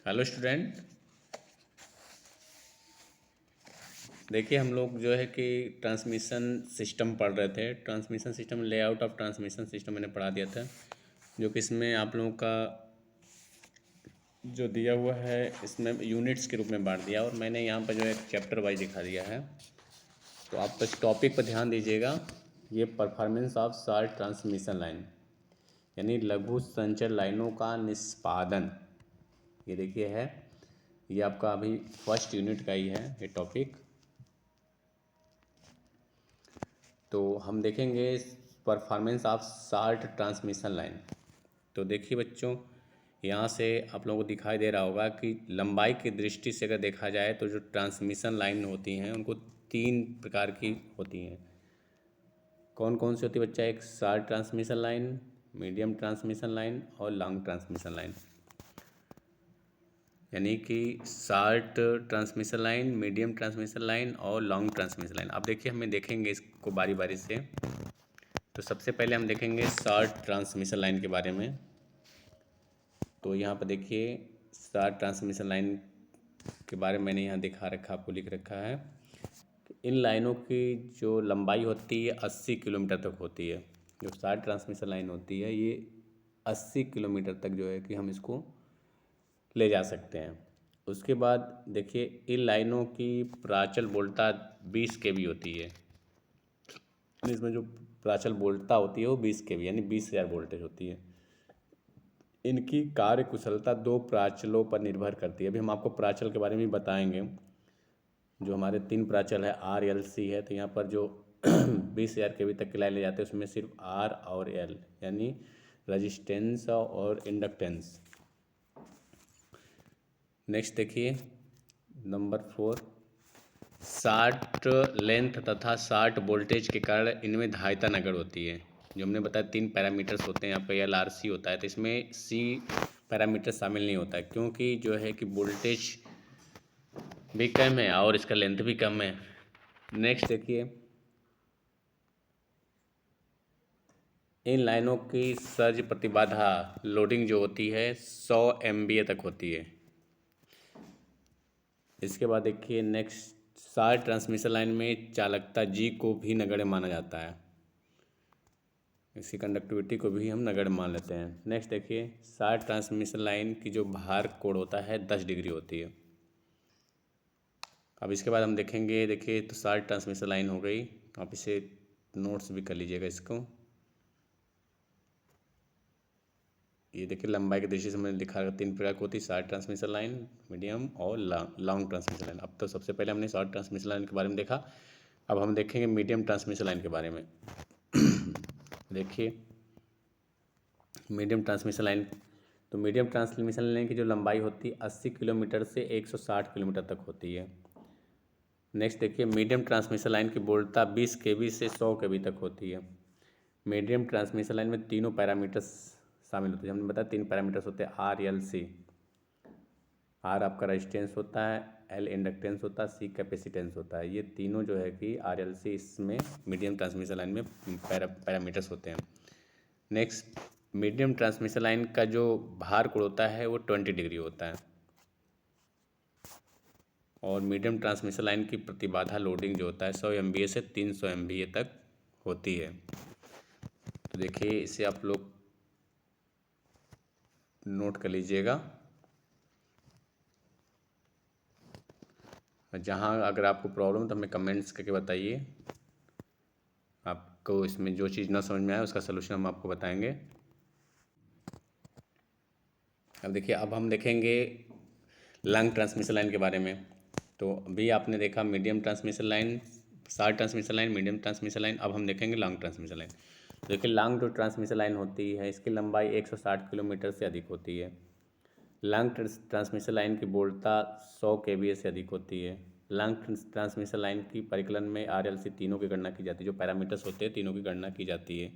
Hello student. देखिए हम लोग जो है कि ट्रांसमिशन सिस्टम पढ़ रहे थे। Transmission system, layout of transmission system मैंने पढ़ा दिया था, जो कि इसमें आप लोगों का जो दिया हुआ है इसमें यूनिट्स के रूप में बांट दिया, और मैंने यहाँ पर जो है चैप्टर वाइज दिखा दिया है। तो आप इस टॉपिक पर ध्यान दीजिएगा। ये performance of short transmission line, यानी लघु संचर लाइनों का निष्पादन, ये देखिए है। ये आपका अभी फर्स्ट यूनिट का ही है ये टॉपिक। तो हम देखेंगे performance of short transmission line. तो देखिए बच्चों, यहाँ से आप लोगों को दिखाई दे रहा होगा कि लंबाई की दृष्टि से अगर देखा जाए तो जो ट्रांसमिशन लाइन होती हैं उनको तीन प्रकार की होती हैं। कौन कौन सी होती है बच्चा? एक short transmission line, medium transmission line और लॉन्ग ट्रांसमिशन लाइन। यानी कि short transmission line, medium transmission line और लॉन्ग ट्रांसमिशन लाइन। अब देखिए हमें देखेंगे इसको बारी बारी से। तो सबसे पहले हम देखेंगे शॉर्ट ट्रांसमिशन लाइन के बारे में। तो यहाँ पर देखिए शॉर्ट ट्रांसमिशन लाइन के बारे में मैंने यहाँ दिखा रखा, आपको लिख रखा है। इन लाइनों की जो लंबाई होती है 80 किलोमीटर तक होती है। जो शॉर्ट ट्रांसमिशन लाइन होती है ये 80 किलोमीटर तक जो है कि हम इसको ले जा सकते हैं। उसके बाद देखिए इन लाइनों की प्राचल वोल्टता 20 kV होती है। इसमें जो प्राचल वोल्टता होती है वो 20 kV यानी 20,000 वोल्टेज होती है। इनकी कार्य कुशलता दो प्राचलों पर निर्भर करती है। अभी हम आपको प्राचल के बारे में बताएंगे। जो हमारे तीन प्राचल है RLC है, तो यहाँ पर जो 20,000 kV तक की लाइन ले जाते हैं उसमें सिर्फ R और L यानी रजिस्टेंस और इंडक्टेंस। नेक्स्ट देखिए नंबर 4, शॉर्ट लेंथ तथा शॉर्ट वोल्टेज के कारण इनमें धारिता नगण्य होती है। जो हमने बताया 3 पैरामीटर्स होते हैं यहाँ पे, LRC होता है, तो इसमें C पैरामीटर शामिल नहीं होता है, क्योंकि जो है कि वोल्टेज भी कम है और इसका लेंथ भी कम है। नेक्स्ट देखिए इन लाइनों की सर्ज प्रतिबाधा लोडिंग जो होती है 100 MVA तक होती है। इसके बाद देखिए नेक्स्ट, शॉर्ट ट्रांसमिशन लाइन में चालकता G को भी नगण्य माना जाता है। इसकी कंडक्टिविटी को भी हम नगण्य मान लेते हैं। नेक्स्ट देखिए शॉर्ट ट्रांसमिशन लाइन की जो भार कोण होता है 10 डिग्री होती है। अब इसके बाद हम देखेंगे, देखिए तो शॉर्ट ट्रांसमिशन लाइन हो गई, आप इसे नोट्स भी कर लीजिएगा इसको। ये देखिए लंबाई की दृष्टि से मैंने लिखा है 3 प्रकार की होती है, शॉर्ट ट्रांसमिशन लाइन, मीडियम और लॉन्ग ट्रांसमिशन लाइन। अब तो सबसे पहले हमने शॉर्ट ट्रांसमिशन लाइन के बारे में देखा। अब हम देखेंगे मीडियम ट्रांसमिशन लाइन के बारे में। देखिए मीडियम ट्रांसमिशन लाइन, तो मीडियम ट्रांसमिशन लाइन की जो लंबाई होती है 80 किलोमीटर से 160 किलोमीटर तक होती है। नेक्स्ट देखिए मीडियम ट्रांसमिशन लाइन की वोल्टता 20 kV से 100 kV तक होती है। मीडियम ट्रांसमिशन लाइन में तीनों पैरामीटर्स शामिल होते हैं। हमने बताया 3 पैरामीटर्स होते हैं RLC। R आपका रेजिस्टेंस होता है, L इंडक्टेंस होता है, C कैपेसिटेंस होता है। ये तीनों जो है कि RLC इसमें मीडियम ट्रांसमिशन लाइन में पैरामीटर्स होते हैं। नेक्स्ट मीडियम ट्रांसमिशन लाइन का जो भार कोण होता है वो 20 डिग्री होता है। और मीडियम ट्रांसमिशन लाइन की प्रतिबाधा लोडिंग जो होता है 100 MVA से 300 MVA तक होती है। तो देखिए इसे आप लोग नोट कर लीजिएगा। जहाँ अगर आपको प्रॉब्लम तो हमें कमेंट्स करके बताइए। आपको इसमें जो चीज़ ना समझ में आए उसका सलूशन हम आपको बताएंगे। अब देखिए अब हम देखेंगे लॉन्ग ट्रांसमिशन लाइन के बारे में। तो अभी आपने देखा medium transmission line, short transmission line, medium transmission line. अब हम देखेंगे लॉन्ग ट्रांसमिशन लाइन। देखिए लॉन्ग जो ट्रांसमिशन लाइन होती है इसकी लंबाई 160 किलोमीटर से अधिक होती है। लॉन्ग ट्रांसमिशन लाइन की वोल्टता 100 kVA से अधिक होती है। लॉन्ग ट्रांसमिशन लाइन की परिकलन में RLC तीनों की गणना की जाती है। जो पैरामीटर्स होते हैं तीनों की गणना की जाती है।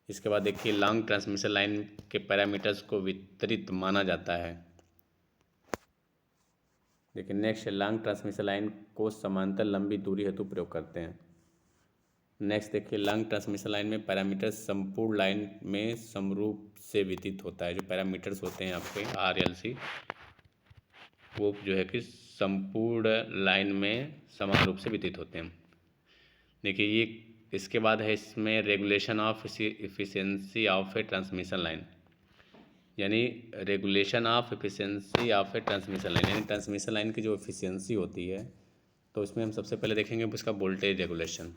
इसके बाद देखिए लॉन्ग ट्रांसमिशन लाइन के पैरामीटर्स को वितरित माना जाता है। देखिए नेक्स्ट, लॉन्ग ट्रांसमिशन लाइन को समांतर लंबी दूरी हेतु प्रयोग करते हैं। नेक्स्ट देखिए लॉन्ग ट्रांसमिशन लाइन में पैरामीटर संपूर्ण लाइन में समरूप से वितरित होता है। जो पैरामीटर्स होते हैं आपके RLC वो जो है कि संपूर्ण लाइन में समान रूप से वितरित होते हैं। देखिए ये इसके बाद है इसमें regulation of efficiency of a transmission line, यानी regulation of efficiency of a transmission line, यानी ट्रांसमिशन लाइन की जो एफिशिएंसी होती है, तो इसमें हम सबसे पहले देखेंगे उसका वोल्टेज रेगुलेशन।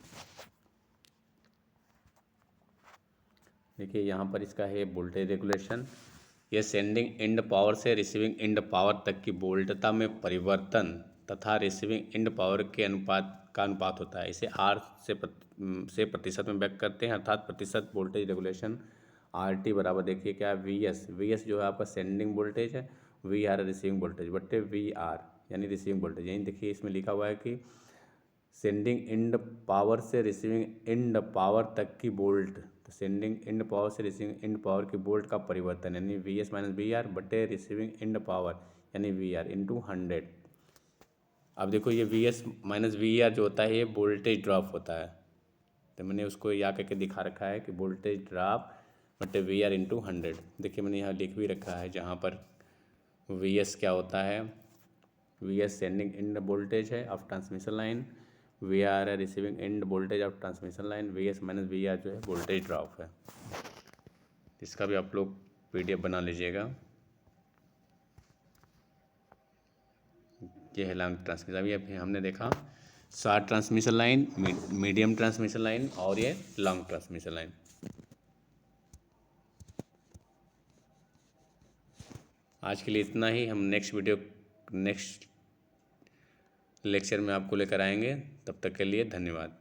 देखिए यहाँ पर इसका है वोल्टेज रेगुलेशन। यह सेंडिंग एंड पावर से रिसीविंग एंड पावर तक की वोल्टता में परिवर्तन तथा रिसीविंग एंड पावर के अनुपात होता है। इसे आर से प्रतिशत में व्यक्त करते हैं, अर्थात प्रतिशत वोल्टेज रेगुलेशन आर टी बराबर देखिए क्या वी एस जो है आपका सेंडिंग वोल्टेज है, वी आर रिसीविंग वोल्टेज बट्टे वी आर यानी रिसीविंग वोल्टेज। यहीं देखिए इसमें लिखा हुआ है कि सेंडिंग एंड पावर से रिसीविंग एंड पावर तक की वोल्ट, तो सेंडिंग एंड पावर से रिसीविंग एंड पावर की वोल्ट का परिवर्तन यानी V S minus V R बटे रिसीविंग एंड पावर यानी वी आर इंटू 100। अब देखो ये V S minus V R जो होता है ये वोल्टेज ड्रॉप होता है, तो मैंने उसको यहाँ करके दिखा रखा है कि वोल्टेज ड्रॉप बटे वी आर इंटू 100। देखिए मैंने यहाँ लिख भी रखा है जहाँ पर वी एस क्या होता है, V S sending end voltage है of transmission line, V R receiving end voltage of transmission line, V S minus V R जो है वोल्टेज ड्रॉप है। इसका भी आप लोग PDF बना लीजिएगा। ये है लॉन्ग ट्रांसमिशन। अभी हमने देखा short transmission line, medium transmission line और ये लॉन्ग ट्रांसमिशन लाइन। आज के लिए इतना ही। हम नेक्स्ट लेक्चर में आपको लेकर आएंगे। तब तक के लिए धन्यवाद।